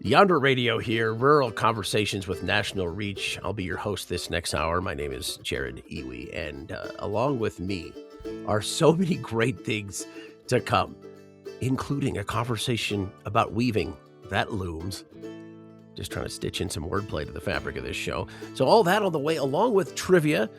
Yonder Radio here, rural conversations with national reach. I'll be your host this next hour. My name is Jared Iwi, and along with me are so many great things to come, including a conversation about weaving. That looms. Just trying to stitch in some wordplay to the fabric of this show. So all that on the way, along with trivia.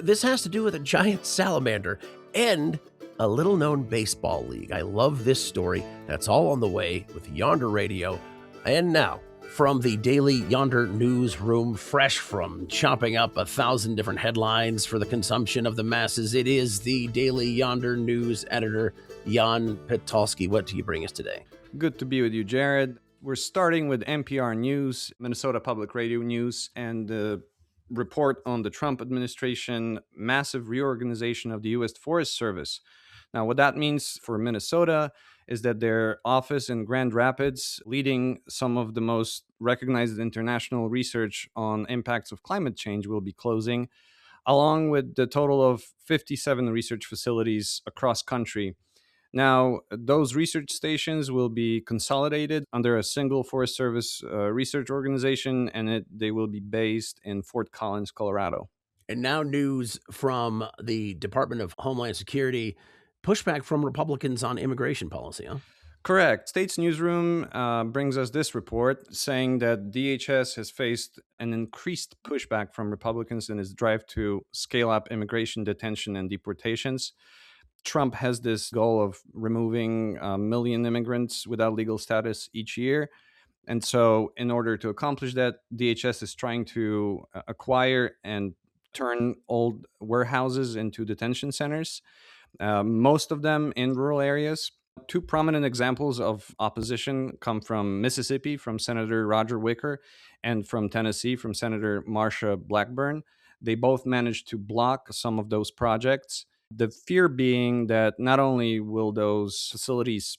This has to do with a giant salamander and a little-known baseball league. I love this story. That's all on the way with Yonder Radio. And now, from the daily Yonder newsroom, fresh from chopping up 1,000 different headlines for the consumption of the masses, it is the daily Yonder news editor, Jan Petolsky. What do you bring us today? Good to be with you, Jared. We're starting with NPR News, Minnesota Public Radio News, and the report on the Trump administration massive reorganization of the U.S. Forest Service. Now, what that means for Minnesota is that their office in Grand Rapids, leading some of the most recognized international research on impacts of climate change, will be closing, along with the total of 57 research facilities across country. Now, those research stations will be consolidated under a single Forest Service research organization, and they will be based in Fort Collins, Colorado. And now news from the Department of Homeland Security, pushback from Republicans on immigration policy, huh? Correct. State's Newsroom brings us this report saying that DHS has faced an increased pushback from Republicans in its drive to scale up immigration detention and deportations. Trump has this goal of removing 1 million immigrants without legal status each year. And so, in order to accomplish that, DHS is trying to acquire and turn old warehouses into detention centers, most of them in rural areas. Two prominent examples of opposition come from Mississippi, from Senator Roger Wicker, and from Tennessee, from Senator Marsha Blackburn. They both managed to block some of those projects. The fear being that not only will those facilities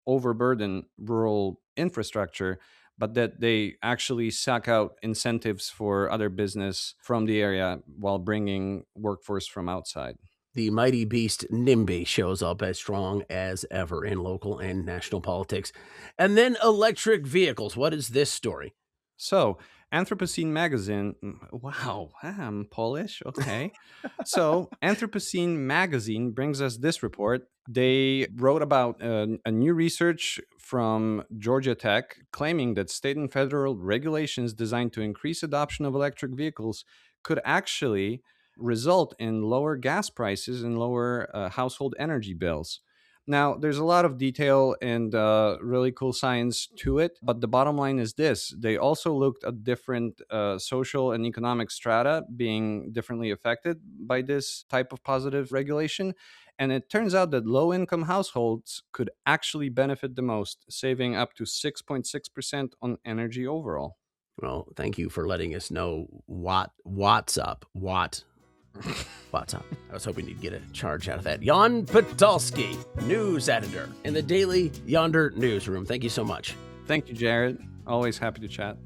overburden rural infrastructure, but that they actually suck out incentives for other business from the area while bringing workforce from outside. The mighty beast NIMBY shows up as strong as ever in local and national politics. And then electric vehicles. What is this story? So, Anthropocene Magazine, wow, I'm Polish, okay. So, Anthropocene Magazine brings us this report. They wrote about a new research from Georgia Tech claiming that state and federal regulations designed to increase adoption of electric vehicles could actually result in lower gas prices and lower household energy bills. Now, there's a lot of detail and really cool science to it, but the bottom line is this. They also looked at different social and economic strata being differently affected by this type of positive regulation. And it turns out that low income households could actually benefit the most, saving up to 6.6% on energy overall. Well, thank you for letting us know what's up. What's up? I was hoping you'd get a charge out of that. Jan Petolsky, news editor in the daily Yonder newsroom. Thank you so much. Thank you, Jared. Always happy to chat.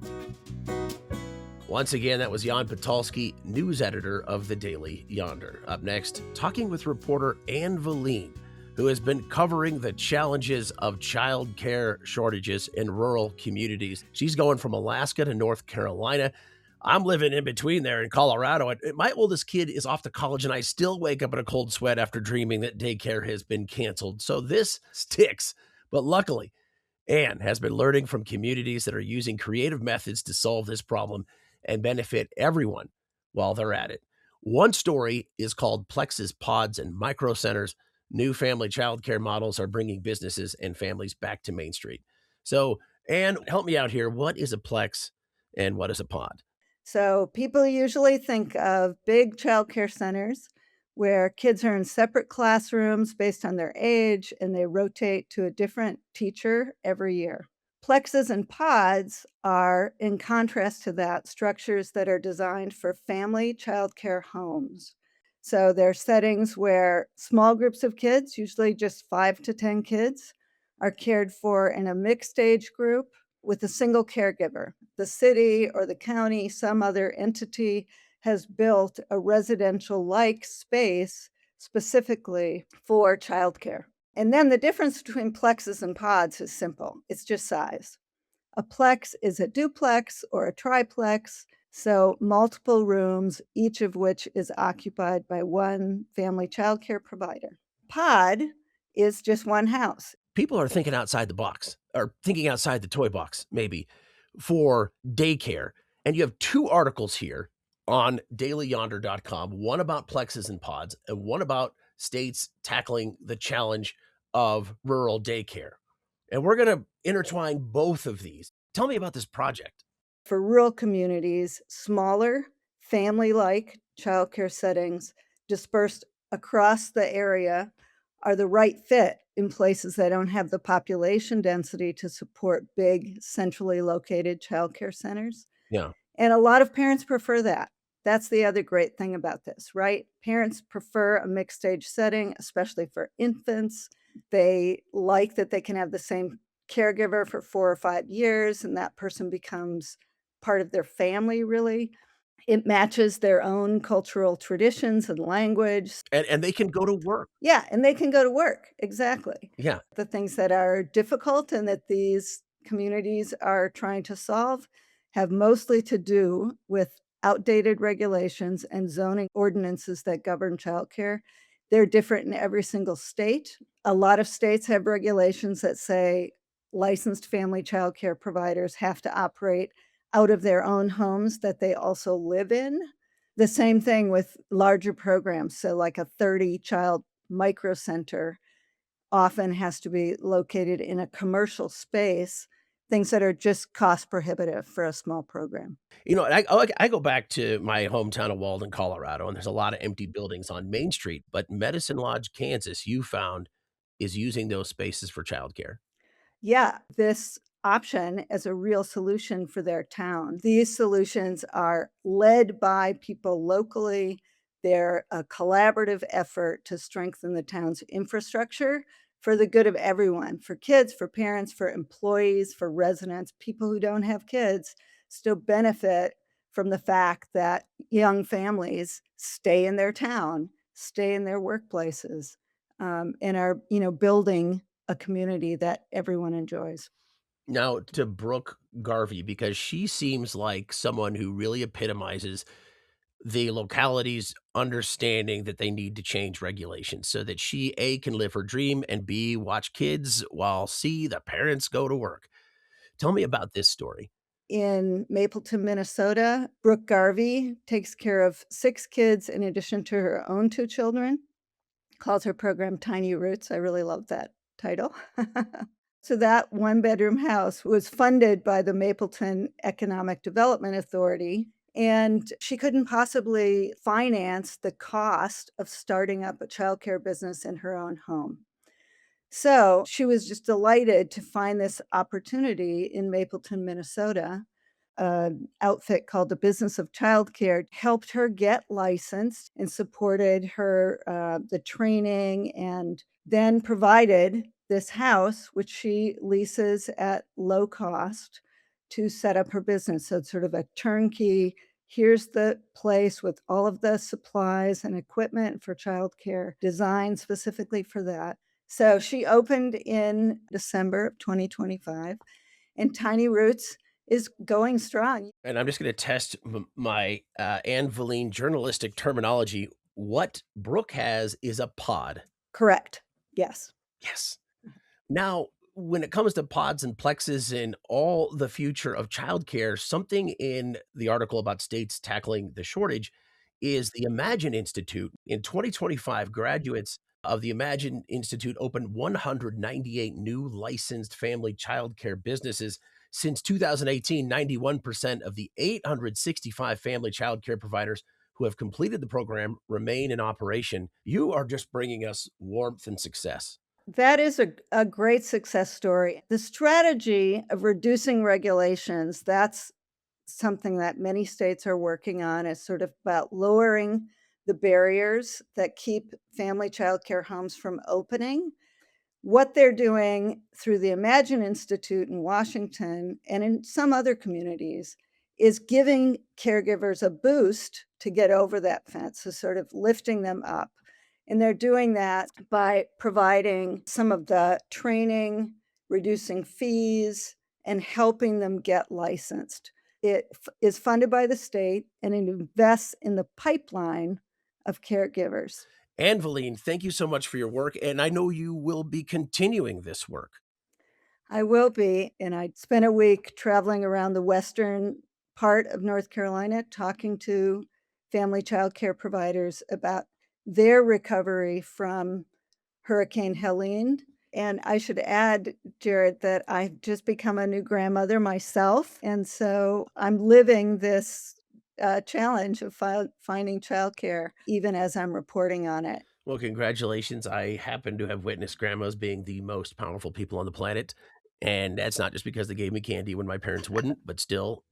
Once again, that was Jan Petolsky, news editor of the Daily Yonder. Up next, talking with reporter Anne Valine, who has been covering the challenges of childcare shortages in rural communities. She's going from Alaska to North Carolina. I'm living in between there in Colorado. My oldest kid is off to college, and I still wake up in a cold sweat after dreaming that daycare has been canceled. So this sticks. But luckily, Anne has been learning from communities that are using creative methods to solve this problem and benefit everyone while they're at it. One story is called Plex's Pods and Micro Centers. New family childcare models are bringing businesses and families back to Main Street. So, Anne, help me out here. What is a Plex and what is a pod? So people usually think of big childcare centers where kids are in separate classrooms based on their age, and they rotate to a different teacher every year. Plexes and pods are, in contrast to that, structures that are designed for family childcare homes. So they're settings where small groups of kids, usually just 5 to 10 kids, are cared for in a mixed age group with a single caregiver. The city or the county, some other entity, has built a residential-like space specifically for childcare. And then the difference between plexes and pods is simple. It's just size. A plex is a duplex or a triplex, so multiple rooms, each of which is occupied by one family childcare provider. Pod is just one house. People are thinking outside the box, or thinking outside the toy box, maybe, for daycare. And you have two articles here on dailyyonder.com, one about plexes and pods, and one about states tackling the challenge of rural daycare. And we're going to intertwine both of these. Tell me about this project. For rural communities, smaller, family-like childcare settings dispersed across the area are the right fit in places that don't have the population density to support big, centrally located childcare centers. Yeah. And a lot of parents prefer that. That's the other great thing about this, right? Parents prefer a mixed age setting, especially for infants. They like that they can have the same caregiver for 4 or 5 years, and that person becomes part of their family, really. It matches their own cultural traditions and language. And they can go to work. Yeah, and they can go to work, exactly. Yeah. The things that are difficult and that these communities are trying to solve have mostly to do with outdated regulations and zoning ordinances that govern childcare. They're different in every single state. A lot of states have regulations that say licensed family childcare providers have to operate out of their own homes that they also live in. The same thing with larger programs. So, like a 30-child micro center often has to be located in a commercial space, things that are just cost prohibitive for a small program. You know, I go back to my hometown of Walden, Colorado, and there's a lot of empty buildings on Main Street, but Medicine Lodge, Kansas, you found, is using those spaces for childcare. Yeah, this option as a real solution for their town. These solutions are led by people locally. They're a collaborative effort to strengthen the town's infrastructure for the good of everyone, for kids, for parents, for employees, for residents. People who don't have kids still benefit from the fact that young families stay in their town, stay in their workplaces, and are, building a community that everyone enjoys. Now to Brooke Garvey, because she seems like someone who really epitomizes the locality's understanding that they need to change regulations so that she, A, can live her dream, and B, watch kids while C, the parents go to work. Tell me about this story. In Mapleton, Minnesota, Brooke Garvey takes care of 6 kids in addition to her own 2 children, calls her program Tiny Roots. I really love that title. So that one-bedroom house was funded by the Mapleton Economic Development Authority, and she couldn't possibly finance the cost of starting up a childcare business in her own home. So she was just delighted to find this opportunity in Mapleton, Minnesota. An outfit called the Business of Childcare helped her get licensed and supported her, the training, and then provided this house, which she leases at low cost to set up her business. So it's sort of a turnkey. Here's the place with all of the supplies and equipment for childcare, designed specifically for that. So she opened in December of 2025, and Tiny Roots is going strong. And I'm just going to test my Anne Valine journalistic terminology. What Brooke has is a pod. Correct. Yes. Yes. Now, when it comes to pods and plexes and all the future of childcare, something in the article about states tackling the shortage is the Imagine Institute. In 2025, graduates of the Imagine Institute opened 198 new licensed family childcare businesses. Since 2018, 91% of the 865 family childcare providers who have completed the program remain in operation. You are just bringing us warmth and success. That is a great success story. The strategy of reducing regulations, that's something that many states are working on, is sort of about lowering the barriers that keep family childcare homes from opening. What they're doing through the Imagine Institute in Washington and in some other communities is giving caregivers a boost to get over that fence, so sort of lifting them up. And they're doing that by providing some of the training, reducing fees, and helping them get licensed. It is funded by the state, and it invests in the pipeline of caregivers. Anne Valine, thank you so much for your work, and I know you will be continuing this work. I will be, and I spent a week traveling around the western part of North Carolina talking to family child care providers about their recovery from Hurricane Helene. And I should add, Jared, that I've just become a new grandmother myself, and so I'm living this challenge of finding childcare even as I'm reporting on it. Well, congratulations. I happen to have witnessed grandmas being the most powerful people on the planet. And that's not just because they gave me candy when my parents wouldn't, but still,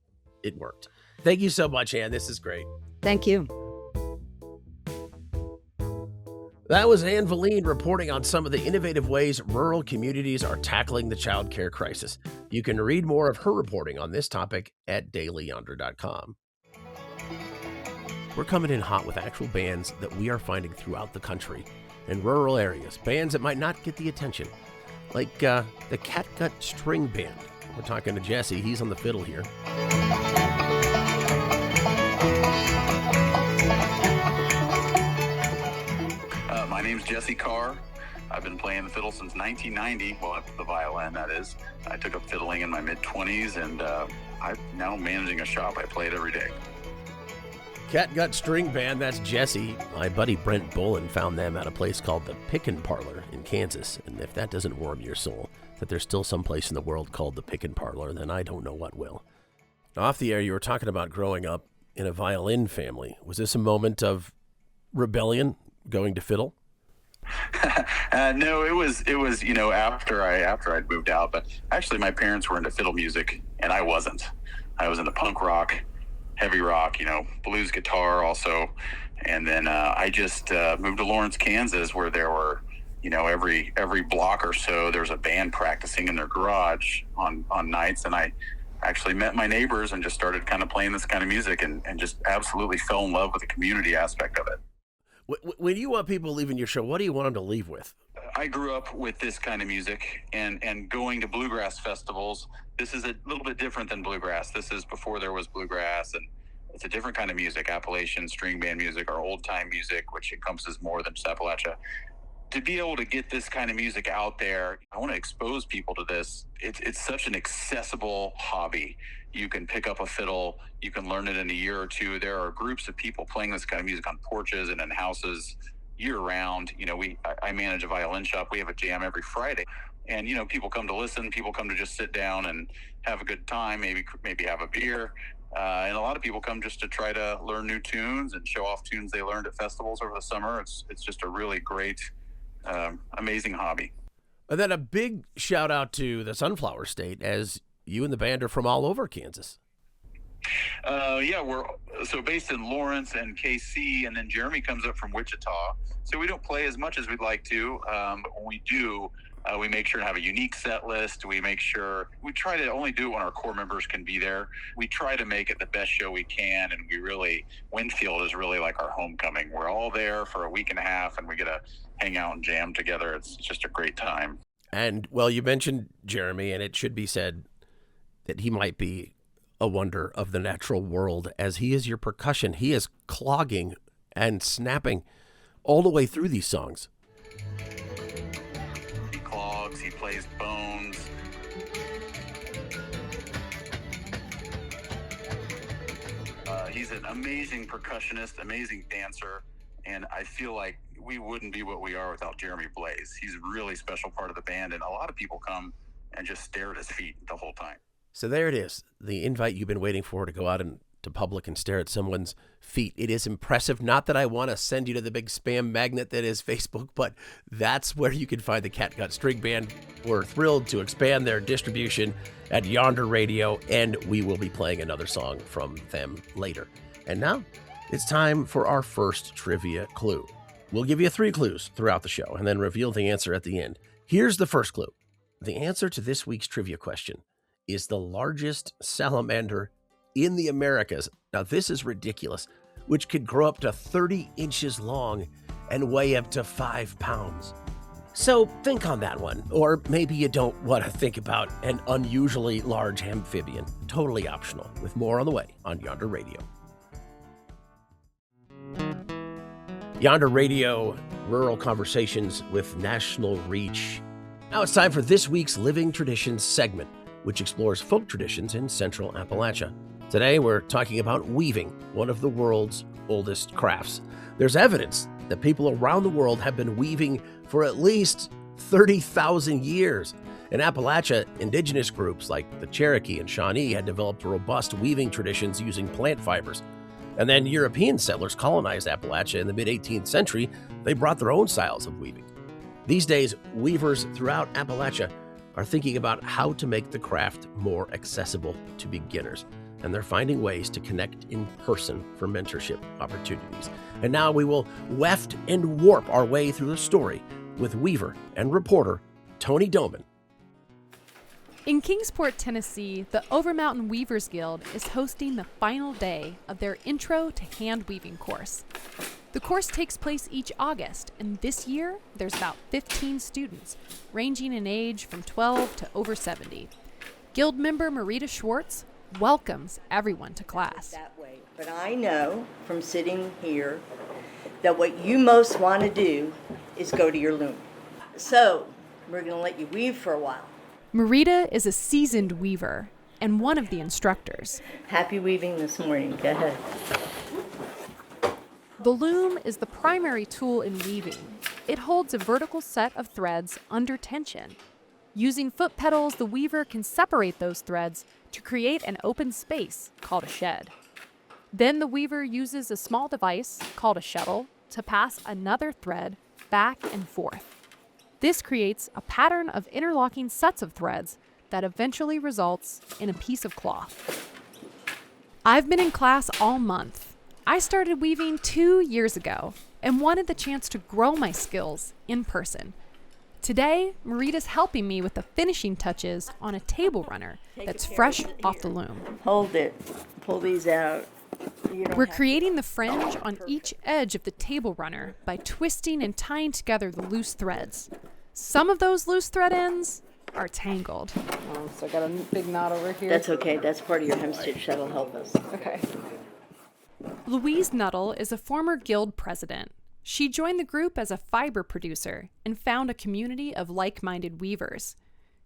it worked. Thank you so much, Anne. This is great. Thank you. That was Anne Valine reporting on some of the innovative ways rural communities are tackling the child care crisis. You can read more of her reporting on this topic at dailyyonder.com. We're coming in hot with actual bands that we are finding throughout the country in rural areas, bands that might not get the attention, like the Catgut String Band. We're talking to Jesse. He's on the fiddle here. My name's Jesse Carr. I've been playing the fiddle since 1990. Well, the violin, that is. I took up fiddling in my mid-20s, and I'm now managing a shop. I play it every day. Catgut String Band, that's Jesse. My buddy Brent Bolin found them at a place called the Pickin' Parlor in Kansas. And if that doesn't warm your soul, that there's still some place in the world called the Pickin' Parlor, then I don't know what will. Now, off the air, you were talking about growing up in a violin family. Was this a moment of rebellion, going to fiddle? No, it was after I'd moved out. But actually, my parents were into fiddle music, and I wasn't. I was into punk rock, heavy rock, blues guitar also. And then I just moved to Lawrence, Kansas, where there were, every block or so, there's a band practicing in their garage on nights. And I actually met my neighbors and just started kind of playing this kind of music and just absolutely fell in love with the community aspect of it. When you want people leaving your show, what do you want them to leave with? I grew up with this kind of music and going to bluegrass festivals. This is a little bit different than bluegrass. This is before there was bluegrass, and it's a different kind of music, Appalachian string band music or old-time music, which encompasses more than just Appalachia. To be able to get this kind of music out there, I want to expose people to this. It's such an accessible hobby. You can pick up a fiddle. You can learn it in a year or two. There are groups of people playing this kind of music on porches and in houses year-round. I manage a violin shop. We have a jam every Friday. And, people come to listen. People come to just sit down and have a good time, maybe have a beer. And a lot of people come just to try to learn new tunes and show off tunes they learned at festivals over the summer. It's just a really great, amazing hobby. And then a big shout out to the Sunflower State, as you and the band are from all over Kansas. We're based in Lawrence and KC, and then Jeremy comes up from Wichita. So we don't play as much as we'd like to. But when we do, we make sure to have a unique set list. We try to only do it when our core members can be there. We try to make it the best show we can, and Winfield is really like our homecoming. We're all there for a week and a half, and we get to hang out and jam together. It's just a great time. And, well, you mentioned Jeremy, and it should be said that he might be a wonder of the natural world, as he is your percussion. He is clogging and snapping all the way through these songs. He clogs, he plays bones. He's an amazing percussionist, amazing dancer, and I feel like we wouldn't be what we are without Jeremy Blaze. He's a really special part of the band, and a lot of people come and just stare at his feet the whole time. So there it is, the invite you've been waiting for to go out into public and stare at someone's feet. It is impressive. Not that I want to send you to the big spam magnet that is Facebook, but that's where you can find the Catgut String Band. We're thrilled to expand their distribution at Yonder Radio, and we will be playing another song from them later. And now it's time for our first trivia clue. We'll give you 3 clues throughout the show and then reveal the answer at the end. Here's the first clue. The answer to this week's trivia question is the largest salamander in the Americas. Now, this is ridiculous, which could grow up to 30 inches long and weigh up to 5 pounds. So think on that one. Or maybe you don't want to think about an unusually large amphibian. Totally optional. With more on the way on Yonder Radio. Yonder Radio, rural conversations with national reach. Now it's time for this week's Living Traditions segment, which explores folk traditions in central Appalachia. Today we're talking about weaving, one of the world's oldest crafts. There's evidence that people around the world have been weaving for at least 30,000 years. In Appalachia, indigenous groups like the Cherokee and Shawnee had developed robust weaving traditions using plant fibers. And then European settlers colonized Appalachia in the mid-18th century. They brought their own styles of weaving. These days, weavers throughout Appalachia are thinking about how to make the craft more accessible to beginners. And they're finding ways to connect in person for mentorship opportunities. And now we will weft and warp our way through the story with weaver and reporter Tony Doman. In Kingsport, Tennessee, the Overmountain Weavers Guild is hosting the final day of their Intro to Hand Weaving course. The course takes place each August, and this year there's about 15 students, ranging in age from 12 to over 70. Guild member Marita Schwartz welcomes everyone to class. That way. But I know from sitting here that what you most want to do is go to your loom. So we're going to let you weave for a while. Marita is a seasoned weaver and one of the instructors. Happy weaving this morning. Go ahead. The loom is the primary tool in weaving. It holds a vertical set of threads under tension. Using foot pedals, the weaver can separate those threads to create an open space called a shed. Then the weaver uses a small device called a shuttle to pass another thread back and forth. This creates a pattern of interlocking sets of threads that eventually results in a piece of cloth. I've been in class all month. I started weaving 2 years ago and wanted the chance to grow my skills in person. Today, Marita's helping me with the finishing touches on a table runner that's fresh off the loom. Hold it. Pull these out. We're creating the fringe on each edge of the table runner by twisting and tying together the loose threads. Some of those loose thread ends are tangled. Oh, so I got a big knot over here. That's okay. That's part of your hemstitch. That'll help us. Okay. Louise Nuttall is a former guild president. She joined the group as a fiber producer and found a community of like-minded weavers.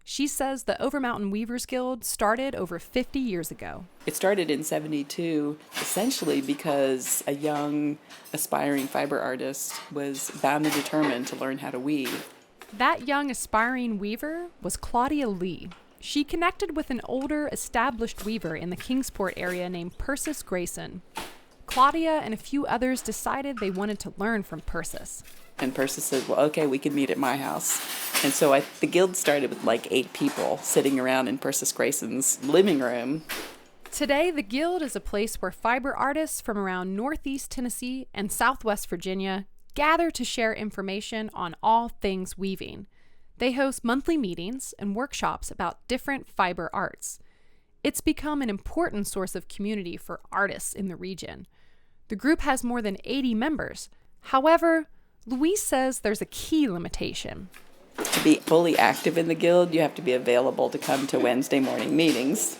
She says the Overmountain Weavers Guild started over 50 years ago. It started in 72, essentially because a young, aspiring fiber artist was bound and determined to learn how to weave. That young, aspiring weaver was Claudia Lee. She connected with an older, established weaver in the Kingsport area named Persis Grayson. Claudia and a few others decided they wanted to learn from Persis. And Persis said, well, okay, we can meet at my house. And so the guild started with like 8 people sitting around in Persis Grayson's living room. Today, the guild is a place where fiber artists from around Northeast Tennessee and Southwest Virginia gather to share information on all things weaving. They host monthly meetings and workshops about different fiber arts. It's become an important source of community for artists in the region. The group has more than 80 members. However, Louise says there's a key limitation. To be fully active in the guild, you have to be available to come to Wednesday morning meetings.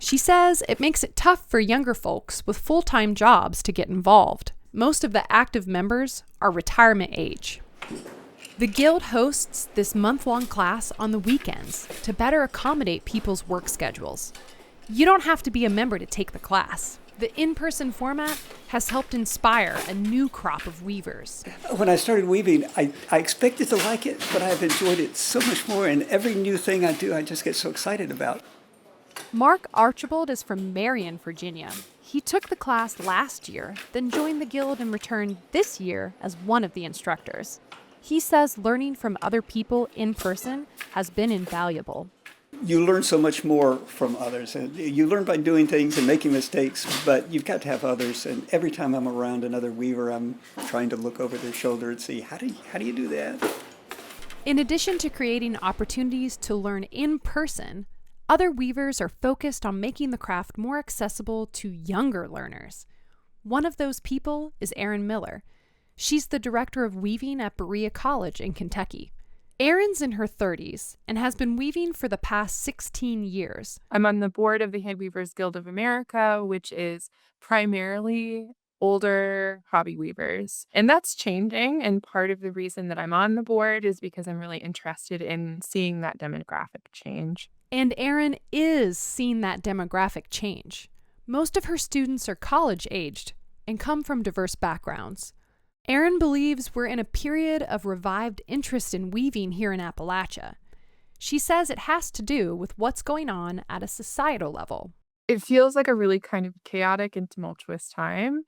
She says it makes it tough for younger folks with full-time jobs to get involved. Most of the active members are retirement age. The guild hosts this month-long class on the weekends to better accommodate people's work schedules. You don't have to be a member to take the class. The in-person format has helped inspire a new crop of weavers. When I started weaving, I expected to like it, but I've enjoyed it so much more, and every new thing I do, I just get so excited about. Mark Archibald is from Marion, Virginia. He took the class last year, then joined the guild and returned this year as one of the instructors. He says learning from other people in person has been invaluable. You learn so much more from others, and you learn by doing things and making mistakes, but you've got to have others, and every time I'm around another weaver, I'm trying to look over their shoulder and see, how do you do that? In addition to creating opportunities to learn in person, other weavers are focused on making the craft more accessible to younger learners. One of those people is Erin Miller. She's the director of weaving at Berea College in Kentucky. Erin's in her 30s and has been weaving for the past 16 years. I'm on the board of the Handweavers Guild of America, which is primarily older hobby weavers. And that's changing. And part of the reason that I'm on the board is because I'm really interested in seeing that demographic change. And Erin is seeing that demographic change. Most of her students are college-aged and come from diverse backgrounds. Erin believes we're in a period of revived interest in weaving here in Appalachia. She says it has to do with what's going on at a societal level. It feels like a really kind of chaotic and tumultuous time.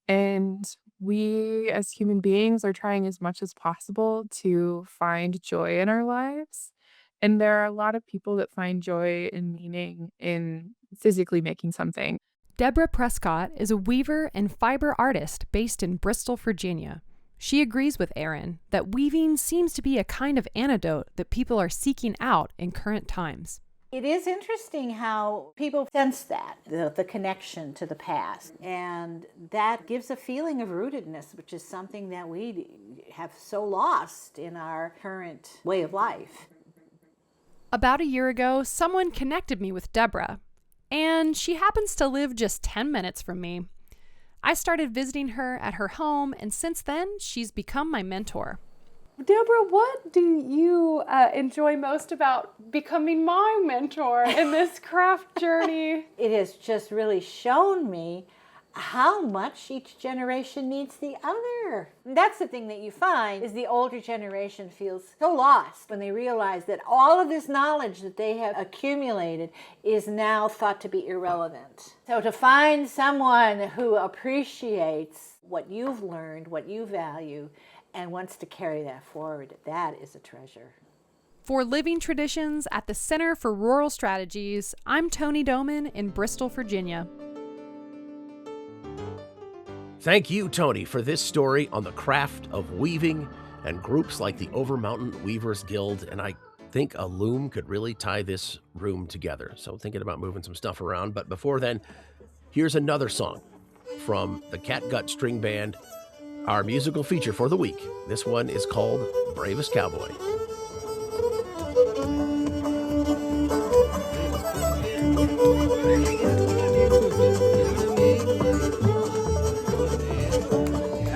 And we as human beings are trying as much as possible to find joy in our lives. And there are a lot of people that find joy and meaning in physically making something. Deborah Prescott is a weaver and fiber artist based in Bristol, Virginia. She agrees with Erin that weaving seems to be a kind of antidote that people are seeking out in current times. It is interesting how people sense that, the connection to the past. And that gives a feeling of rootedness, which is something that we have so lost in our current way of life. About a year ago, someone connected me with Deborah, and she happens to live just 10 minutes from me. I started visiting her at her home, and since then, she's become my mentor. Deborah, what do you enjoy most about becoming my mentor in this craft journey? It has just really shown me how much each generation needs the other. That's the thing that you find is the older generation feels so lost when they realize that all of this knowledge that they have accumulated is now thought to be irrelevant. So to find someone who appreciates what you've learned, what you value, and wants to carry that forward, that is a treasure. For Living Traditions at the Center for Rural Strategies, I'm Tony Doman in Bristol, Virginia. Thank you, Tony, for this story on the craft of weaving and groups like the Overmountain Weavers Guild. And I think a loom could really tie this room together. So thinking about moving some stuff around. But before then, here's another song from the Catgut String Band, our musical feature for the week. This one is called Bravest Cowboy.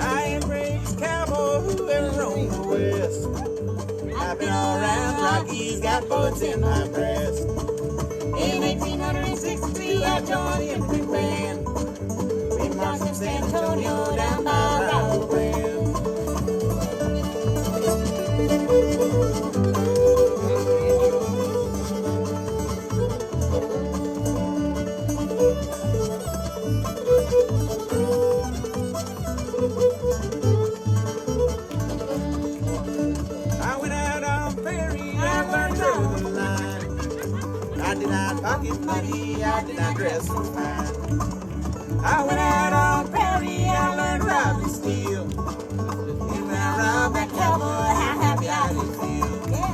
I am bravest cowboy who ever roamed the west. I've been all around the Rockies, got bullets in my breast. In 1862, I joined the infantry band. We marched from San Antonio down by Rosenwald. I went out on prairie, I learned to throw the line. I did not pocket money, I did not dress so fine. I went out on prairie, I learned to rob and steal. And when I robbed that cowboy, how happy I did feel. Yeah.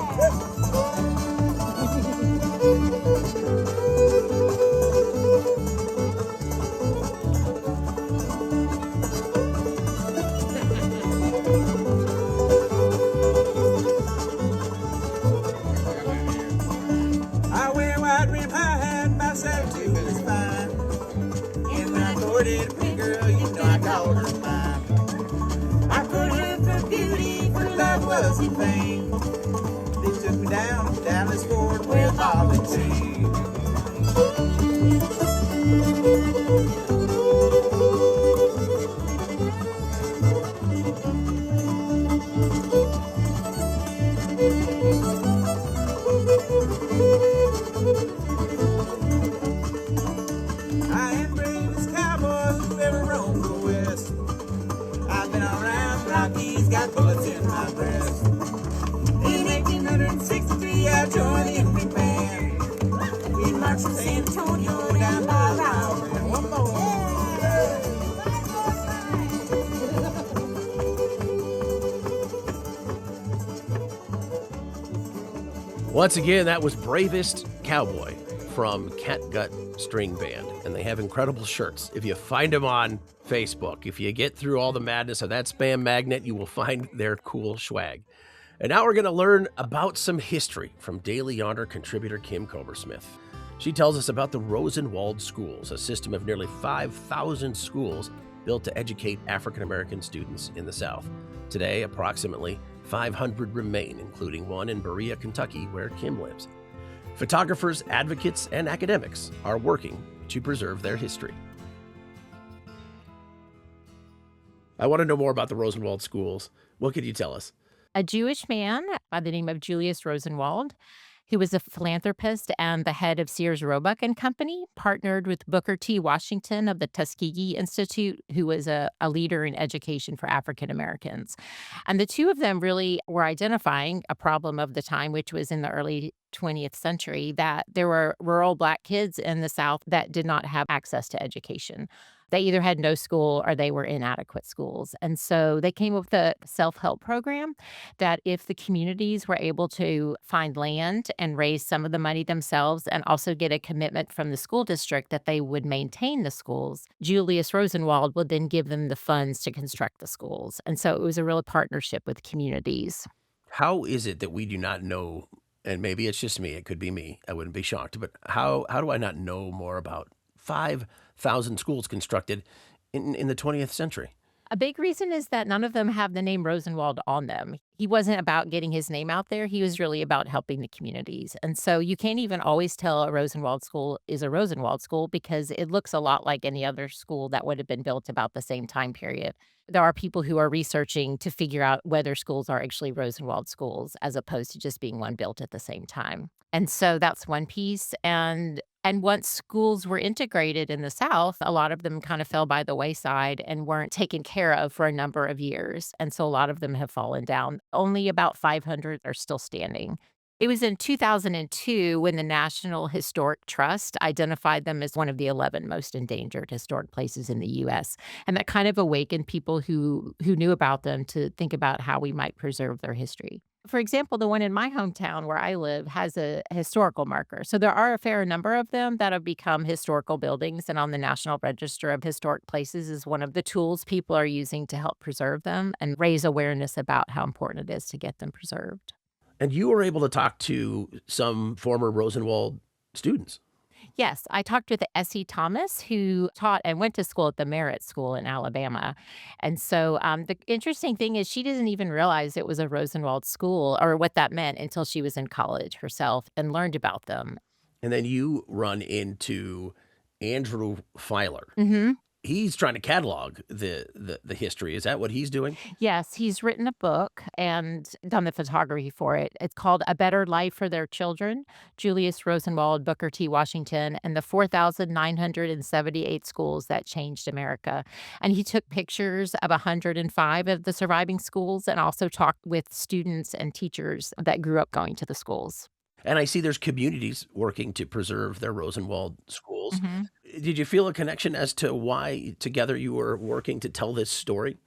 I wear wide rim high hat, my saddle too is fine. And when I courted a pretty girl, you know I called her mine. I put her for beauty, for love was in vain. They took me down to Dallas Fort with all the tea. I am bravest cowboy who ever roamed the west. I've been around the Rockies, got bullets in my breast. In 1863, I joined the infantry band. We marched from San Antonio down by Rosenwald. One more. Once again, that was Bravest Cowboy from Catgut String Band, and they have incredible shirts. If you find them on Facebook, if you get through all the madness of that spam magnet, you will find their cool swag. And now we're going to learn about some history from Daily Yonder contributor Kim Cobersmith. She tells us about the Rosenwald schools, a system of nearly 5,000 schools built to educate African American students in the South. Today, approximately 500 remain, including one in Berea, Kentucky, where Kim lives. Photographers, advocates, and academics are working to preserve their history. I want to know more about the Rosenwald schools. What could you tell us? A Jewish man by the name of Julius Rosenwald, who was a philanthropist and the head of Sears Roebuck and Company, partnered with Booker T. Washington of the Tuskegee Institute, who was a leader in education for African Americans. And the two of them really were identifying a problem of the time, which was in the early 20th century, that there were rural Black kids in the South that did not have access to education. They either had no school or they were inadequate schools. And so they came up with a self-help program that if the communities were able to find land and raise some of the money themselves and also get a commitment from the school district that they would maintain the schools, Julius Rosenwald would then give them the funds to construct the schools. And so it was a real partnership with communities. How is it that we do not know, and maybe it's just me, it could be me, I wouldn't be shocked, but how do I not know more about 5,000 schools constructed in the 20th century? A big reason is that none of them have the name Rosenwald on them. He wasn't about getting his name out there. He was really about helping the communities. And so you can't even always tell a Rosenwald school is a Rosenwald school because it looks a lot like any other school that would have been built about the same time period. There are people who are researching to figure out whether schools are actually Rosenwald schools as opposed to just being one built at the same time. And so that's one piece. And once schools were integrated in the South, a lot of them kind of fell by the wayside and weren't taken care of for a number of years. And so a lot of them have fallen down. Only about 500 are still standing. It was in 2002 when the National Historic Trust identified them as one of the 11 most endangered historic places in the U.S. And that kind of awakened people who knew about them to think about how we might preserve their history. For example, the one in my hometown where I live has a historical marker. So there are a fair number of them that have become historical buildings, and on the National Register of Historic Places is one of the tools people are using to help preserve them and raise awareness about how important it is to get them preserved. And you were able to talk to some former Rosenwald students. Yes, I talked with Essie Thomas, who taught and went to school at the Merritt School in Alabama. And so the interesting thing is she didn't even realize it was a Rosenwald school or what that meant until she was in college herself and learned about them. And then you run into Andrew Filer. Mm-hmm. He's trying to catalog the history. Is that what he's doing? Yes, he's written a book and done the photography for it. It's called A Better Life for Their Children, Julius Rosenwald, Booker T. Washington, and the 4,978 schools that changed America. And he took pictures of 105 of the surviving schools and also talked with students and teachers that grew up going to the schools. And I see there's communities working to preserve their Rosenwald schools. Mm-hmm. Did you feel a connection as to why together you were working to tell this story?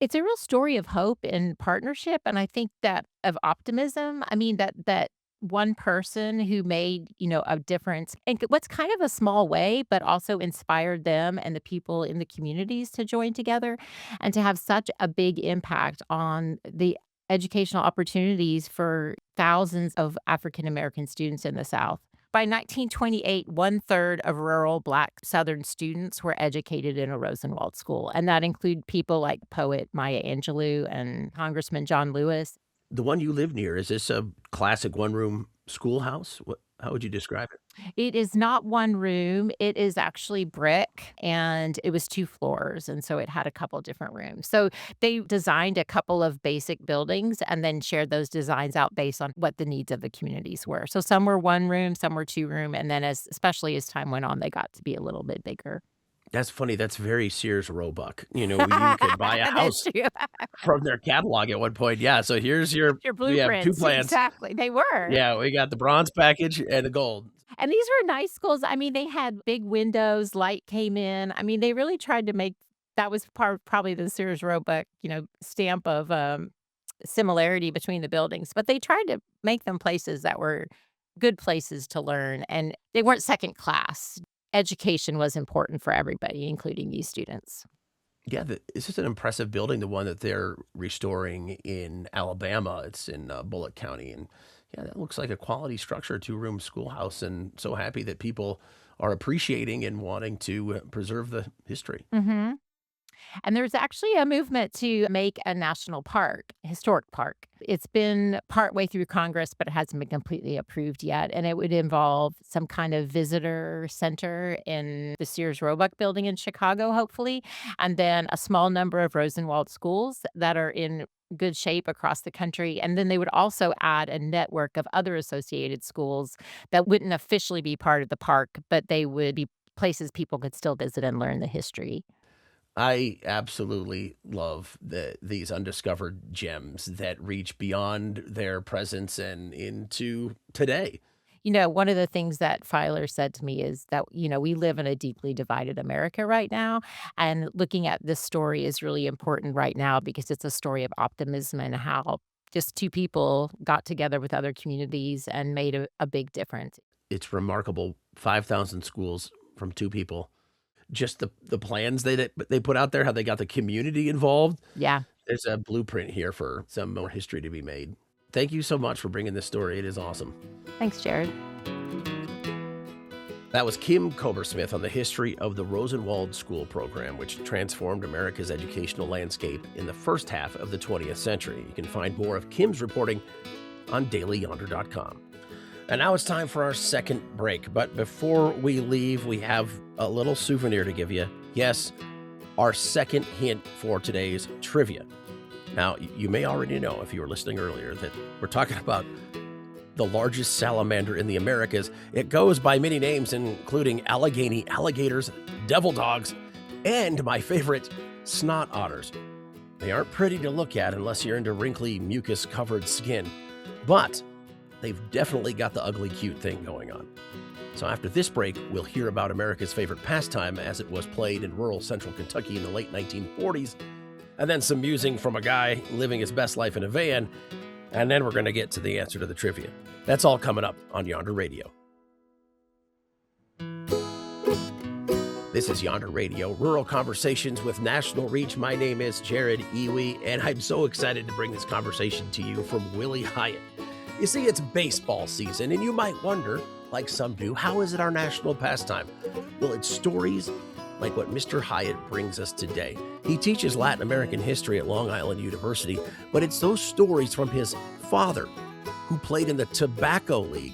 It's a real story of hope and partnership, and I think that of optimism. I mean, that one person who made, a difference in what's kind of a small way, but also inspired them and the people in the communities to join together and to have such a big impact on the educational opportunities for thousands of African American students in the South. By 1928, 1/3 of rural Black Southern students were educated in a Rosenwald school, and that include people like poet Maya Angelou and Congressman John Lewis. The one you live near, is this a classic one-room schoolhouse? How would you describe it? It is not one room. It is actually brick, and it was 2 floors, and so it had a couple different rooms. So they designed a couple of basic buildings and then shared those designs out based on what the needs of the communities were. So some were 1 room, some were 2 room, and then especially as time went on, they got to be a little bit bigger. That's funny. That's very Sears Roebuck. You could buy a house from their catalog at one point. Yeah, so here's your blueprints. We have 2 plans. Exactly. They were. Yeah, we got the bronze package and the gold. And these were nice schools. I mean, they had big windows, light came in. I mean, they really tried to make that was probably the Sears Roebuck, stamp of similarity between the buildings. But they tried to make them places that were good places to learn, and they weren't second class. Education was important for everybody, including these students. Yeah, this is an impressive building, the one that they're restoring in Alabama. It's in Bullitt County. And yeah, that looks like a quality structure, two-room schoolhouse. And so happy that people are appreciating and wanting to preserve the history. Mm-hmm. And there's actually a movement to make a national park, historic park. It's been partway through Congress, but it hasn't been completely approved yet. And it would involve some kind of visitor center in the Sears Roebuck building in Chicago, hopefully, and then a small number of Rosenwald schools that are in good shape across the country. And then they would also add a network of other associated schools that wouldn't officially be part of the park, but they would be places people could still visit and learn the history. I absolutely love these undiscovered gems that reach beyond their presence and into today. One of the things that Filer said to me is that, we live in a deeply divided America right now. And looking at this story is really important right now because it's a story of optimism and how just two people got together with other communities and made a big difference. It's remarkable. 5,000 schools from two people. Just the plans they put out there, how they got the community involved. Yeah. There's a blueprint here for some more history to be made. Thank you so much for bringing this story. It is awesome. Thanks, Jared. That was Kim Kobersmith on the history of the Rosenwald School Program, which transformed America's educational landscape in the first half of the 20th century. You can find more of Kim's reporting on dailyyonder.com. And now it's time for our second break. But before we leave, we have a little souvenir to give you. Yes, our second hint for today's trivia. Now, you may already know, if you were listening earlier, that we're talking about the largest salamander in the Americas. It goes by many names, including Allegheny alligators, devil dogs, and my favorite, snot otters. They aren't pretty to look at unless you're into wrinkly, mucus-covered skin. But they've definitely got the ugly cute thing going on. So after this break, we'll hear about America's favorite pastime as it was played in rural central Kentucky in the late 1940s, and then some musing from a guy living his best life in a van, and then we're going to get to the answer to the trivia. That's all coming up on Yonder Radio. This is Yonder Radio, Rural Conversations with National Reach. My name is Jared Iwi, and I'm so excited to bring this conversation to you from Willie Hyatt. You see, it's baseball season, and you might wonder, like some do, how is it our national pastime? Well, it's stories like what Mr. Hyatt brings us today. He teaches Latin American history at Long Island University, but it's those stories from his father, who played in the Tobacco League,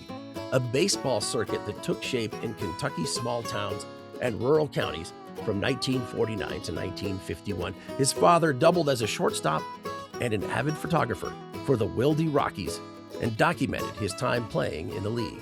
a baseball circuit that took shape in Kentucky's small towns and rural counties from 1949 to 1951. His father doubled as a shortstop and an avid photographer for the Wildy Rockies, and documented his time playing in the league.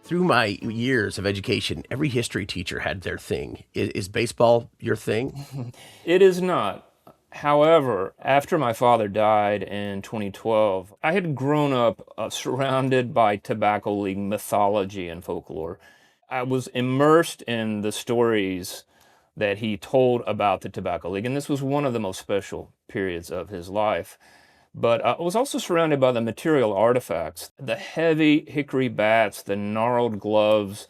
Through my years of education, every history teacher had their thing. Is baseball your thing? It is not. However, after my father died in 2012, I had grown up surrounded by Tobacco League mythology and folklore. I was immersed in the stories that he told about the Tobacco League, and this was one of the most special periods of his life. But I was also surrounded by the material artifacts, the heavy hickory bats, the gnarled gloves.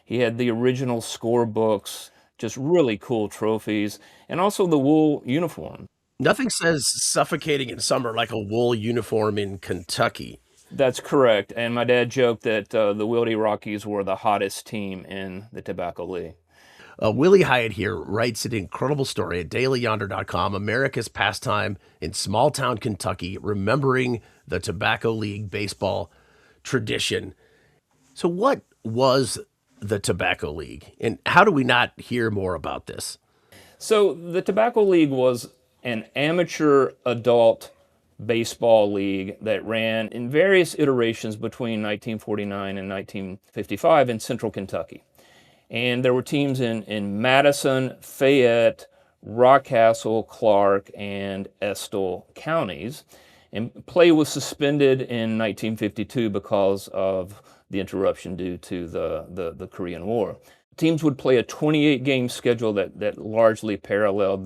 He had the original scorebooks, just really cool trophies, and also the wool uniform. Nothing says suffocating in summer like a wool uniform in Kentucky. That's correct, and my dad joked that the Wildy Rockies were the hottest team in the Tobacco League. Willie Hyatt here writes an incredible story at dailyyonder.com, America's pastime in small-town Kentucky, remembering the Tobacco League baseball tradition. So what was the Tobacco League, and how do we not hear more about this? So the Tobacco League was an amateur adult baseball league that ran in various iterations between 1949 and 1955 in central Kentucky. And there were teams in Madison, Fayette, Rockcastle, Clark, and Estill counties. And play was suspended in 1952 because of the interruption due to the Korean War. Teams would play a 28-game schedule that largely paralleled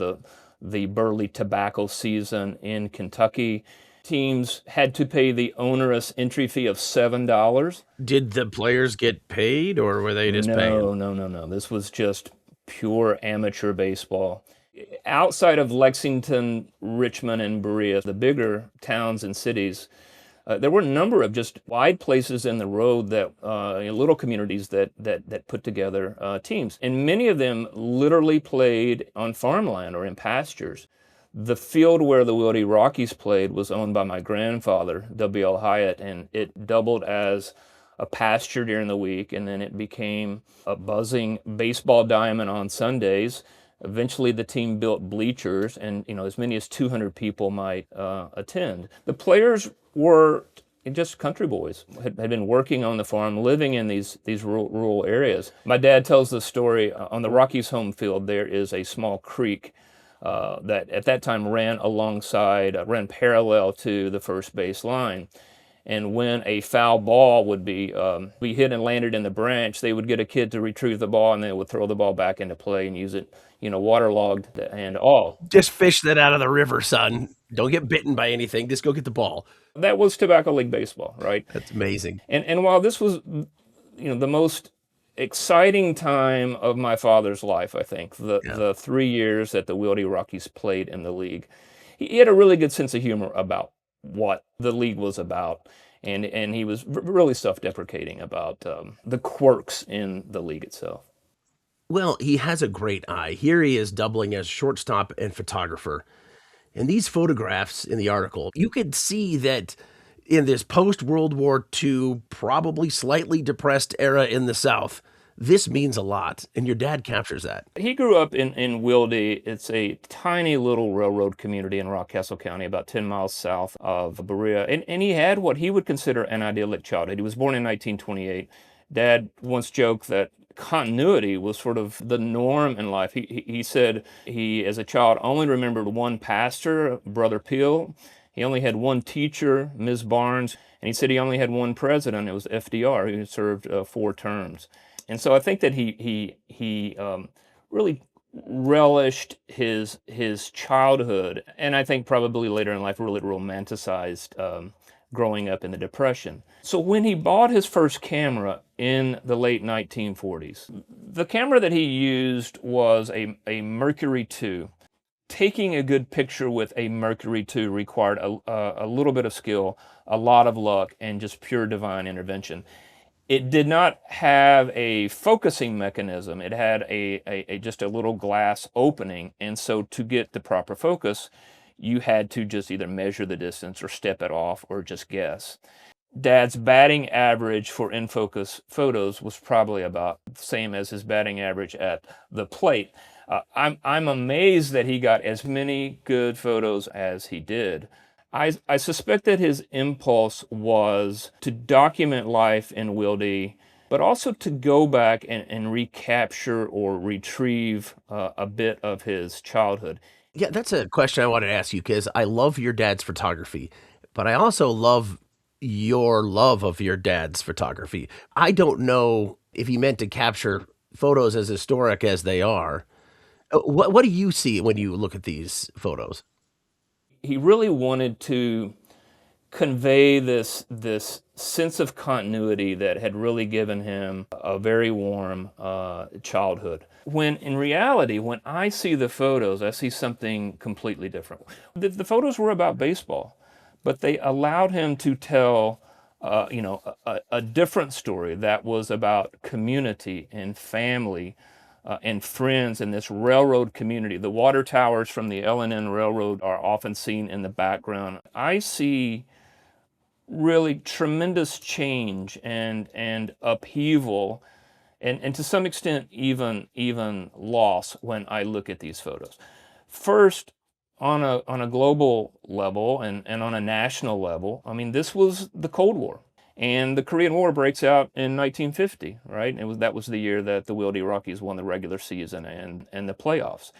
the Burley tobacco season in Kentucky. Teams had to pay the onerous entry fee of $7. Did the players get paid, or were they just paying? No. This was just pure amateur baseball. Outside of Lexington, Richmond, and Berea, the bigger towns and cities, there were a number of just wide places in the road that little communities that put together teams, and many of them literally played on farmland or in pastures. The field where the Wilde Rockies played was owned by my grandfather, W.L. Hyatt, and it doubled as a pasture during the week, and then it became a buzzing baseball diamond on Sundays. Eventually, the team built bleachers, and as many as 200 people might attend. The players were just country boys, had been working on the farm, living in these rural areas. My dad tells the story, on the Rockies home field, there is a small creek that at that time ran parallel to the first base line. And when a foul ball would be hit and landed in the branch, they would get a kid to retrieve the ball, and they would throw the ball back into play and use it, waterlogged and all. Just fish that out of the river, son. Don't get bitten by anything. Just go get the ball. That was Tobacco League baseball, right? That's amazing. And while this was, the most exciting time of my father's life, I think, the 3 years that the Wilde Rockies played in the league, he had a really good sense of humor about what the league was about, and he was really self-deprecating about the quirks in the league itself. Well, he has a great eye. Here he is doubling as shortstop and photographer. In these photographs in the article, you could see that in this post-World War II, probably slightly depressed era in the South, this means a lot, and your dad captures that. He grew up in Wilde. It's a tiny little railroad community in Rockcastle County, about 10 miles south of Berea, and he had what he would consider an idyllic childhood. He was born in 1928. Dad once joked that continuity was sort of the norm in life. He said he, as a child, only remembered one pastor, Brother Peel. He only had one teacher, Ms. Barnes, and he said he only had one president. It was FDR, who served 4 terms. And so I think that he really relished his childhood, and I think probably later in life really romanticized growing up in the Depression. So when he bought his first camera in the late 1940s, the camera that he used was a Mercury II. Taking a good picture with a Mercury II required a little bit of skill, a lot of luck, and just pure divine intervention. It did not have a focusing mechanism. It had just a little glass opening, and so to get the proper focus, you had to just either measure the distance or step it off or just guess. Dad's batting average for in-focus photos was probably about the same as his batting average at the plate. I'm amazed that he got as many good photos as he did. I suspect that his impulse was to document life in Wilde, but also to go back and recapture or retrieve a bit of his childhood. Yeah, that's a question I wanted to ask you, because I love your dad's photography, but I also love your love of your dad's photography. I don't know if he meant to capture photos as historic as they are. What do you see when you look at these photos? He really wanted to convey this sense of continuity that had really given him a very warm childhood. When in reality, when I see the photos, I see something completely different. The photos were about baseball, but they allowed him to tell a different story that was about community and family and friends in this railroad community. The water towers from the L&N Railroad are often seen in the background. I see really tremendous change and upheaval, and to some extent even loss when I look at these photos. First, on a global level and on a national level, I mean, this was the Cold War. And the Korean War breaks out in 1950, right? That was the year that the Wilde Rockies won the regular season and the playoffs.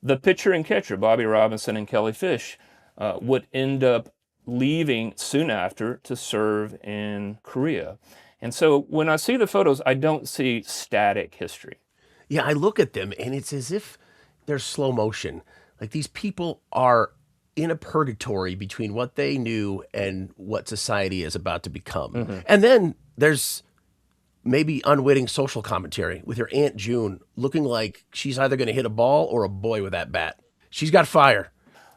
The pitcher and catcher, Bobby Robinson and Kelly Fish, would end up leaving soon after to serve in Korea. And so when I see the photos, I don't see static history. Yeah, I look at them and it's as if they're slow motion. Like these people are in a purgatory between what they knew and what society is about to become. Mm-hmm. And then there's maybe unwitting social commentary with your Aunt June looking like she's either going to hit a ball or a boy with that bat. She's got fire.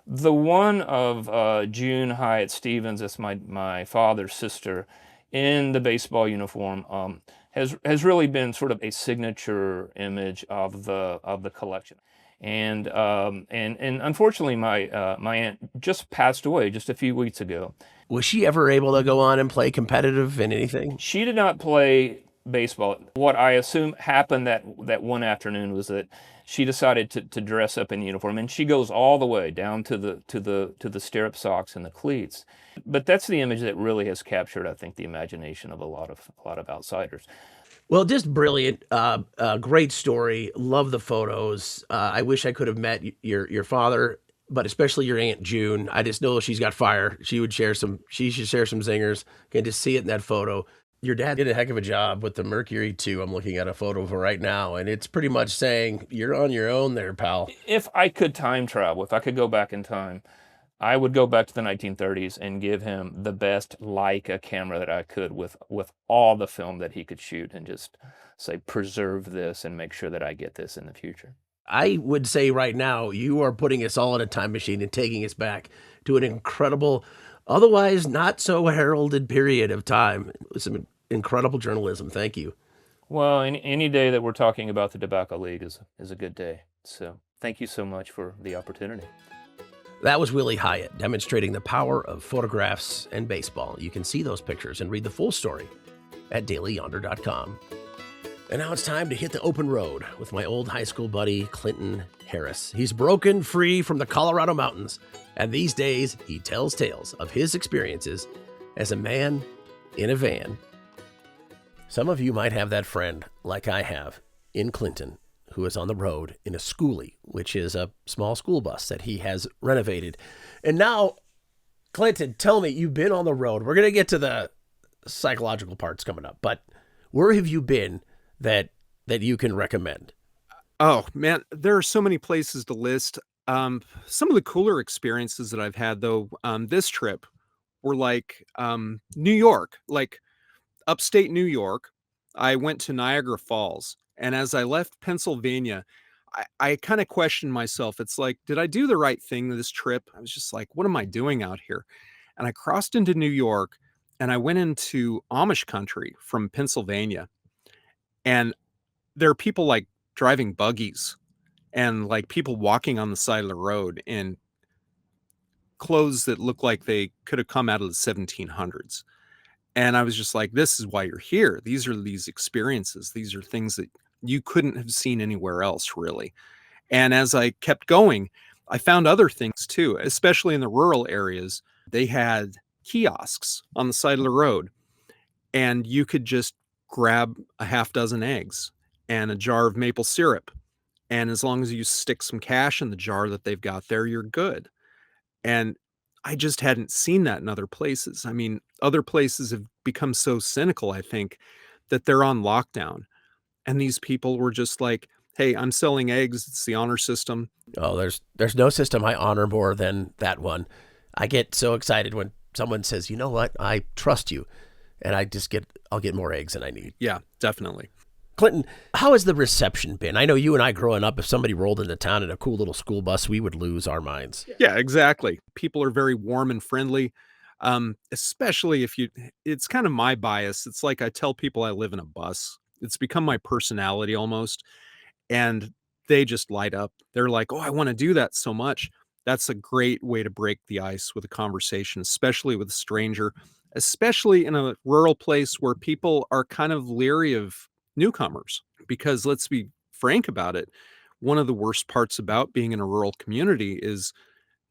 The one of June Hyatt Stevens, that's my father's sister, in the baseball uniform, has really been sort of a signature image of the collection. And unfortunately, my aunt just passed away just a few weeks ago. Was she ever able to go on and play competitive in anything? She did not play baseball. What I assume happened that one afternoon was that she decided to dress up in uniform, and she goes all the way down to the stirrup socks and the cleats. But that's the image that really has captured, I think, the imagination of a lot of outsiders. Well, just brilliant. Great story. Love the photos. I wish I could have met your father, but especially your Aunt June. I just know she's got fire. She should share some zingers. Can just see it in that photo. Your dad did a heck of a job with the Mercury too. I'm looking at a photo of her right now, and it's pretty much saying you're on your own there, pal. If I could time travel, if I could go back in time, I would go back to the 1930s and give him the best Leica camera that I could with all the film that he could shoot, and just say, preserve this and make sure that I get this in the future. I would say right now, you are putting us all in a time machine and taking us back to an incredible, otherwise not so heralded period of time. It was some incredible journalism. Thank you. Well, any day that we're talking about the Tobacco League is a good day. So thank you so much for the opportunity. That was Willie Hyatt demonstrating the power of photographs and baseball. You can see those pictures and read the full story at dailyyonder.com. And now it's time to hit the open road with my old high school buddy, Clinton Harris. He's broken free from the Colorado mountains, and these days he tells tales of his experiences as a man in a van. Some of you might have that friend, like I have, in Clinton, who is on the road in a schoolie, which is a small school bus that he has renovated. And now, Clinton, tell me, you've been on the road. We're going to get to the psychological parts coming up, but where have you been that you can recommend? Oh, man, there are so many places to list. Some of the cooler experiences that I've had, though, this trip were like New York, like upstate New York. I went to Niagara Falls. And as I left Pennsylvania, I kind of questioned myself. It's like, did I do the right thing this trip? I was just like, what am I doing out here? And I crossed into New York, and I went into Amish country from Pennsylvania. And there are people like driving buggies and like people walking on the side of the road in clothes that look like they could have come out of the 1700s. And I was just like, this is why you're here. These are these experiences. These are things that you couldn't have seen anywhere else, really. And as I kept going, I found other things too, especially in the rural areas. They had kiosks on the side of the road, and you could just grab a half dozen eggs and a jar of maple syrup. And as long as you stick some cash in the jar that they've got there, you're good. And I just hadn't seen that in other places. I mean, other places have become so cynical, I think, that they're on lockdown. And these people were just like, hey, I'm selling eggs. It's the honor system. Oh, there's no system I honor more than that one. I get so excited when someone says, you know what, I trust you. And I'll get more eggs than I need. Yeah, definitely. Clinton, how has the reception been? I know you and I growing up, if somebody rolled into town in a cool little school bus, we would lose our minds. Yeah, exactly. People are very warm and friendly, especially it's kind of my bias. It's like I tell people I live in a bus. It's become my personality almost. And they just light up. They're like, oh, I want to do that so much. That's a great way to break the ice with a conversation, especially with a stranger, especially in a rural place where people are kind of leery of newcomers. Because let's be frank about it, one of the worst parts about being in a rural community is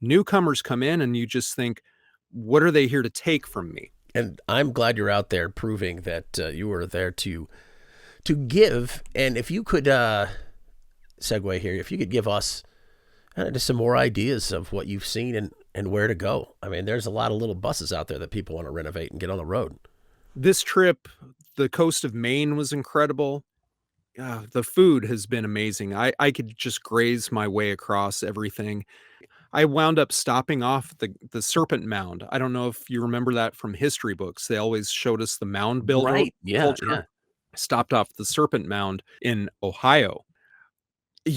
newcomers come in and you just think, what are they here to take from me? And I'm glad you're out there proving that you were there to give. And if you could segue here, if you could give us just some more ideas of what you've seen and where to go. I mean, there's a lot of little buses out there that people want to renovate and get on the road. This trip, the coast of Maine was incredible. The food has been amazing. I could just graze my way across everything. I wound up stopping off the Serpent Mound. I don't know if you remember that from history books. They always showed us the mound builder right. Yeah, culture. yeah. stopped off the Serpent Mound in Ohio.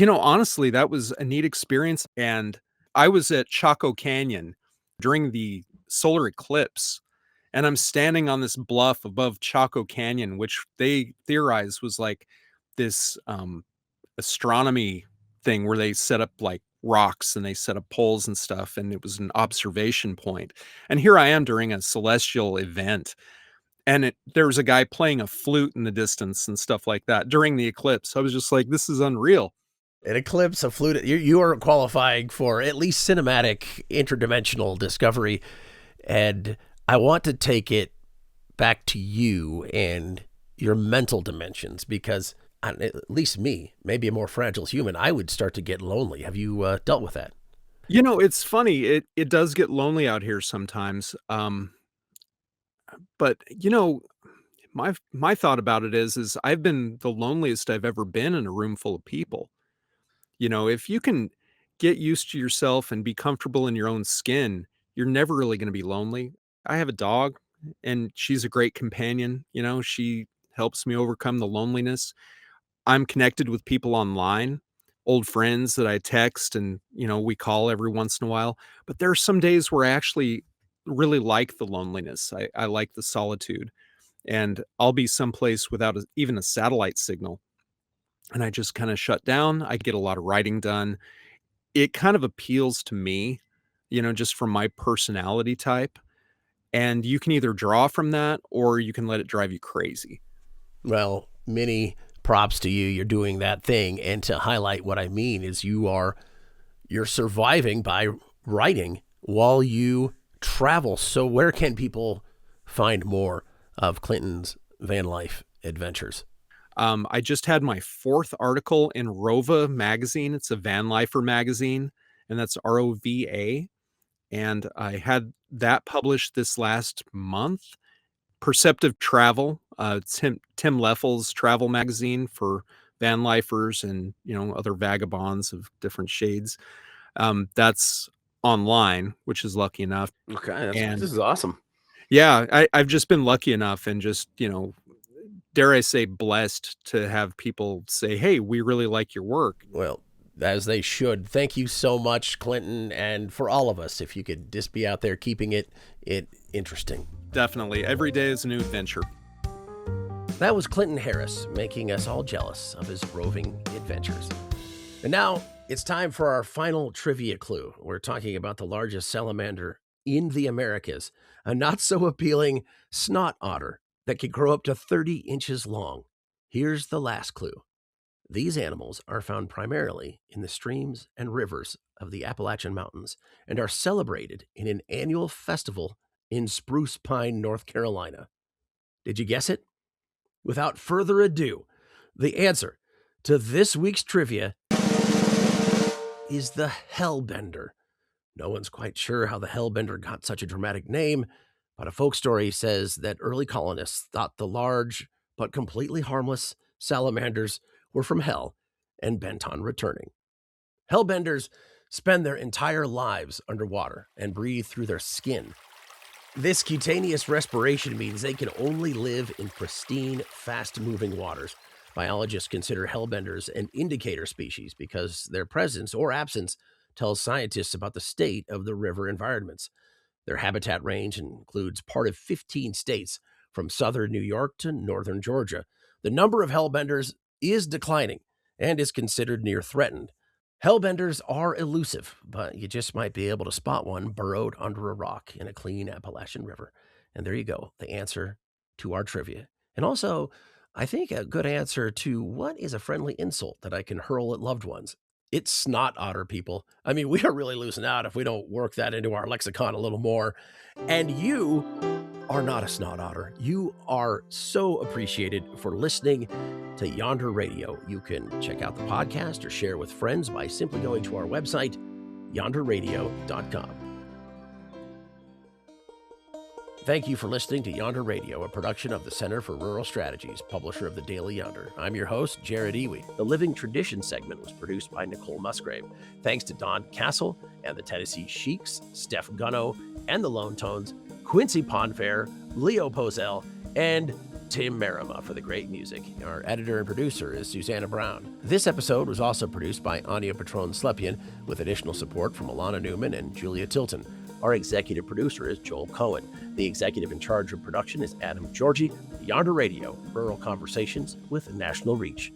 Honestly, that was a neat experience. And I was at Chaco Canyon during the solar eclipse, and I'm standing on this bluff above Chaco Canyon, which they theorize was like this astronomy thing where they set up like rocks and they set up poles and stuff, and it was an observation point. And here I am during a celestial event, and there was a guy playing a flute in the distance and stuff like that during the eclipse. I was just like, this is unreal. An eclipse, a flute, you are qualifying for at least cinematic interdimensional discovery. And I want to take it back to you and your mental dimensions, because at least me, maybe a more fragile human, I would start to get lonely. Have you dealt with that? It's funny. It does get lonely out here sometimes. But my thought about it is I've been the loneliest I've ever been in a room full of people. If you can get used to yourself and be comfortable in your own skin, you're never really going to be lonely. I have a dog, and she's a great companion. She helps me overcome the loneliness. I'm connected with people online, old friends that I text, and we call every once in a while. But there are some days where I actually really like the loneliness. I like the solitude, and I'll be someplace without even a satellite signal, and I just kind of shut down. I get a lot of writing done. It kind of appeals to me, just from my personality type. And you can either draw from that or you can let it drive you crazy. Well, many props to you. You're doing that thing. And to highlight what I mean is you're surviving by writing while you travel. So where can people find more of Clinton's van life adventures? I just had my 4th article in Rova magazine. It's a van lifer magazine, and that's ROVA. And I had that published this last month. Perceptive Travel, Tim Leffel's travel magazine for van lifers and other vagabonds of different shades. That's online, which is lucky enough. Okay, this is awesome. Yeah, I've just been lucky enough and just dare I say, blessed to have people say, hey, we really like your work. Well, as they should. Thank you so much, Clinton, and for all of us, if you could just be out there keeping it interesting. Definitely. Every day is a new adventure. That was Clinton Harris, making us all jealous of his roving adventures. And now it's time for our final trivia clue. We're talking about the largest salamander in the Americas, a not-so-appealing snot otter that can grow up to 30 inches long. Here's the last clue. These animals are found primarily in the streams and rivers of the Appalachian Mountains and are celebrated in an annual festival in Spruce Pine, North Carolina. Did you guess it? Without further ado, the answer to this week's trivia is the hellbender. No one's quite sure how the hellbender got such a dramatic name, but a folk story says that early colonists thought the large but completely harmless salamanders were from hell and bent on returning. Hellbenders spend their entire lives underwater and breathe through their skin. This cutaneous respiration means they can only live in pristine, fast-moving waters. Biologists consider hellbenders an indicator species because their presence or absence tells scientists about the state of the river environments. Their habitat range includes part of 15 states, from southern New York to northern Georgia. The number of hellbenders is declining and is considered near threatened. Hellbenders are elusive, but you just might be able to spot one burrowed under a rock in a clean Appalachian river. And there you go, the answer to our trivia. And also, I think a good answer to what is a friendly insult that I can hurl at loved ones. It's snot otter, people. I mean, we are really losing out if we don't work that into our lexicon a little more. And you are not a snot otter. You are so appreciated for listening to Yonder Radio. You can check out the podcast or share with friends by simply going to our website, yonderradio.com. Thank you for listening to Yonder Radio, a production of the Center for Rural Strategies, publisher of the Daily Yonder. I'm your host, Jared Ewey. The Living Tradition segment was produced by Nicole Musgrave. Thanks to Don Castle and the Tennessee Sheiks, Steph Gunno and the Lone Tones, Quincy Ponfair, Leo Posel, and Tim Merima for the great music. Our editor and producer is Susanna Brown. This episode was also produced by Anya Patron-Slepian with additional support from Alana Newman and Julia Tilton. Our executive producer is Joel Cohen. The executive in charge of production is Adam Georgie. Yonder Radio, rural conversations with national reach.